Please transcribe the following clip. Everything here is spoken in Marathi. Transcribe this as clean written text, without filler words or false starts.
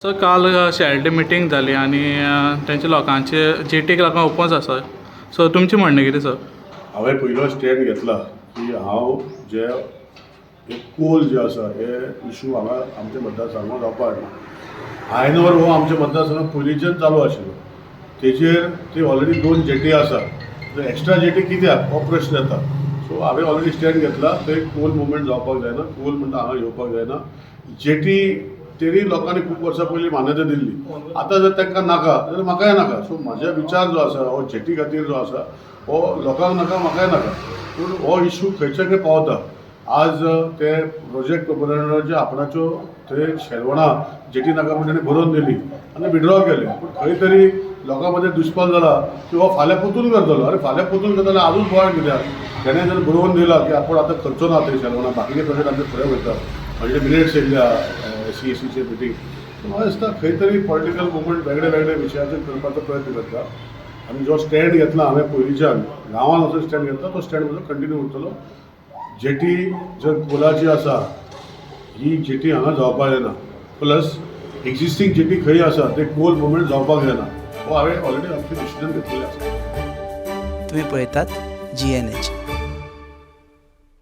सर काल CLT मिटींग जाली आनी तेंच्या लोकांचे जेटीक लागून ओपन्स आसा. सो तुमचें म्हणणें कितें सर? हांवें पयलो स्टँड घेतला की हांव जे कोल जे आसा हे इशू हांगा आमच्या मतदारसंघात जावपाक ना. आयनोर हो आमच्या मतदारसंघात पयलींच्यान चालू आशिल्लो. तेजेर ती ऑलरेडी 2 जेटी आसा. एक्स्ट्रा जेटी कित्याक हो प्रश्न येता. सो हांवें ऑलरेडी स्टँड घेतला थंय कोल मुवमेंट जावपाक जायना. कोल म्हणटा हांगा येवपाक जायना. जेटी तेरी लोकांनी खूब वर्सां पयलीं मान्यता दिल्ली. आतां जर तांकां नाका जाल्यार म्हाकाय नाका. सो म्हाजो विचार जो आसा हो जेटी खातीर जो आसा हो लोकांक नाका म्हाकाय नाका. पूण हो इशू खंयच्या खंय पावता. आज ते प्रोजेक्ट प्रोपोनंटाच्यो आपणाच्यो थंय शेलवणां जेटी नाका म्हणून ताणें बरोवन दिली आनी विड्रॉ केले. पूण खंय तरी लोकां मदें दुश्मन जाला की हो फाल्यां परतून करतलो. अरे फाल्यां परतून करतलो जाल्यार आजून बोवाळ कित्याक. तेणें जर बरोवन दिला की आपूण आतां खर्चो ना थंय शेलवणां बाकीचे प्रोजेक्ट आमचे फुडें वयता. म्हणजे मिनिट्स येयल्या SC मिटींग. म्हाका दिसता खंय तरी पॉलिटिकल मुवमेंट वेगळे वेगळे विशयाचेर करपाचो प्रयत्न करता. आनी जो स्टँड घेतला हांवें पयलींच्यान गांवांत वचून स्टँड घेतला तो स्टँड म्हजो कंटिन्यू उरतलो. जेटी जर कोलाची आसा ही जेटी हांगा जावपाक जायना. प्लस एक्झिस्टींग जेटी खंय आसा ते कोल मुवमेंट जावपाक जायना. हो हांवें ऑलरेडी आमचे डिसिजन घेतलेलें आसा. तुम्ही पळयतात GNH.